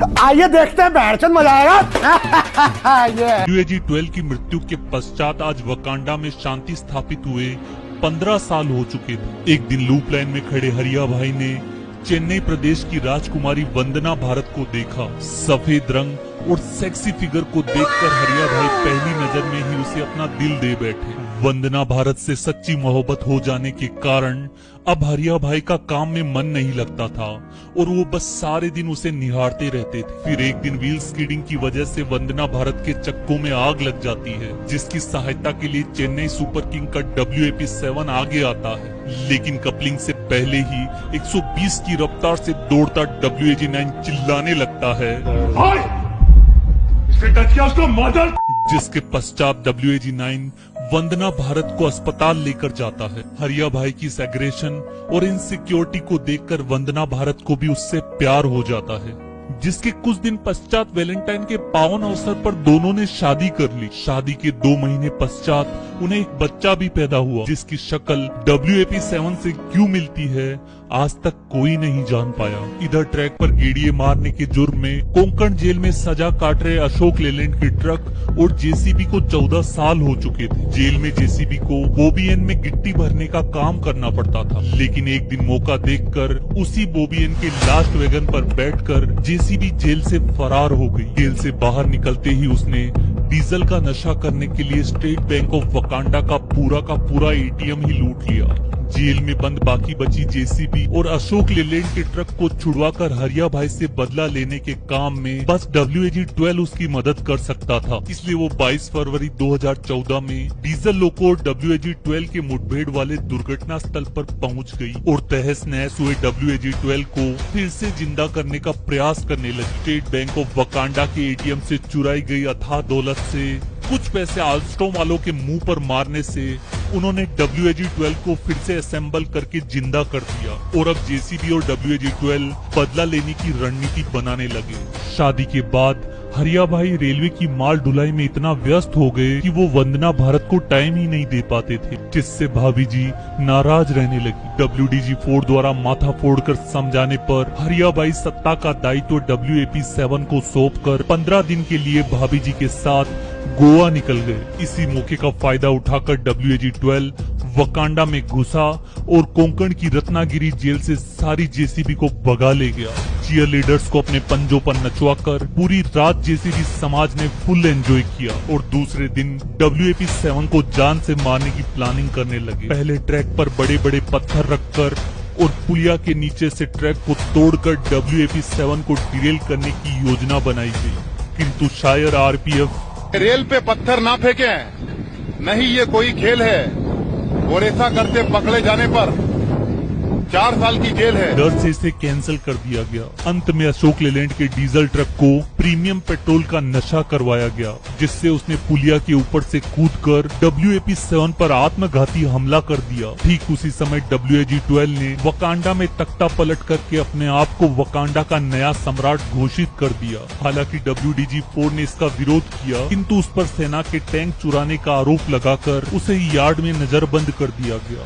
आइए देखते हैं, बैठचंद मजा आएगा। WAG-12 की मृत्यु के पश्चात आज वकांडा में शांति स्थापित हुए 15 साल हो चुके थे। एक दिन लूप लाइन में खड़े हरिया भाई ने चेन्नई प्रदेश की राजकुमारी वंदना भारत को देखा। सफेद रंग और सेक्सी फिगर को देखकर हरिया भाई पहली नजर में ही उसे अपना दिल दे बैठे। वंदना भारत से सच्ची मोहब्बत हो जाने के कारण अब हरिया भाई का काम में मन नहीं लगता था और वो बस सारे दिन उसे निहारते रहते थे। फिर एक दिन व्हील स्कीडिंग की वजह से वंदना भारत के चक्कों में आग लग जाती है, जिसकी सहायता के लिए चेन्नई सुपर किंग का WAP-7 आगे आता है। लेकिन कपलिंग से पहले ही 120 की रफ्तार से दौड़ता WAG-9 चिल्लाने लगता है, जिसके पश्चात WAG-9 वंदना भारत को अस्पताल लेकर जाता है। हरिया भाई की इस एग्रेशन और इनसिक्योरिटी को देखकर वंदना भारत को भी उससे प्यार हो जाता है, जिसके कुछ दिन पश्चात वैलेंटाइन के पावन अवसर पर दोनों ने शादी कर ली। शादी के 2 महीने पश्चात उन्हें एक बच्चा भी पैदा हुआ, जिसकी शक्ल WAP-7 से क्यों मिलती है आज तक कोई नहीं जान पाया। इधर ट्रैक पर गेड़िए मारने के जुर्म में कोंकण जेल में सजा काट रहे अशोक लेलैंड के ट्रक और JCB को 14 साल हो चुके थे। जेल में JCB को बोबियन में गिट्टी भरने का काम करना पड़ता था, लेकिन एक दिन मौका देखकर उसी बोबियन के लास्ट वैगन पर बैठकर JCB जेल से फरार हो गई। जेल से बाहर निकलते ही उसने डीजल का नशा करने के लिए स्टेट बैंक ऑफ वकांडा का पूरा ATM ही लूट लिया। जेल में बंद बाकी बची JCB और अशोक लेलैंड के ट्रक को छुड़वाकर हरिया भाई से बदला लेने के काम में बस WAG-12 उसकी मदद कर सकता था। इसलिए वो 22 फरवरी 2014 में डीजल लोको और WAG-12 के मुठभेड़ वाले दुर्घटना स्थल पर पहुंच गई और तहस नहस हुए WAG-12 को फिर से जिंदा करने का प्रयास करने लगी। स्टेट बैंक ऑफ वकांडा के ATM से चुराई गई अथाह दौलत से कुछ पैसे आल्स्टॉम वालों के मुंह पर मारने से उन्होंने WAG-12 को फिर से असेंबल करके जिंदा कर दिया और अब JCB और WAG-12 बदला लेने की रणनीति बनाने लगे। शादी के बाद हरिया भाई रेलवे की माल ढुलाई में इतना व्यस्त हो गए कि वो वंदना भारत को टाइम ही नहीं दे पाते थे, जिससे भाभी जी नाराज रहने लगी। WDG-4 द्वारा माथा फोड़कर समझाने पर हरिया भाई सत्ता का दायित्व WAP-7 को सौंपकर 15 दिन के लिए भाभी जी के साथ गोवा निकल गए। इसी मौके का फायदा उठाकर WAG-12 वकांडा में घुसा और कोंकण की रत्नागिरी जेल से सारी JCB को भगा ले गया। चीयर लीडर्स को अपने पंजों पर नचवाकर पूरी रात JCB समाज ने फुल एंजॉय किया और दूसरे दिन WAP-7 को जान से मारने की प्लानिंग करने लगे। पहले ट्रैक पर बड़े बड़े पत्थर रखकर और पुलिया के नीचे से ट्रैक को तोड़कर WAP-7 को डिरेल करने की योजना बनाई गई, किंतु शायद RPF रेल पे पत्थर ना फेंके, नहीं ये कोई खेल है और ऐसा करते पकड़े जाने पर 4 साल की जेल है। डर से इसे कैंसिल कर दिया गया। अंत में अशोक लेलैंड के डीजल ट्रक को प्रीमियम पेट्रोल का नशा करवाया गया, जिससे उसने पुलिया के ऊपर से कूदकर WAP-7 पर आत्मघाती हमला कर दिया। ठीक उसी समय WAG-12 ने वकांडा में तख्ता पलट करके अपने आप को वकांडा का नया सम्राट घोषित कर दिया। हालांकि WDG-4 ने इसका विरोध किया, किंतु उस पर सेना के टैंक चुराने का आरोप लगाकर उसे यार्ड में नजरबंद कर दिया गया।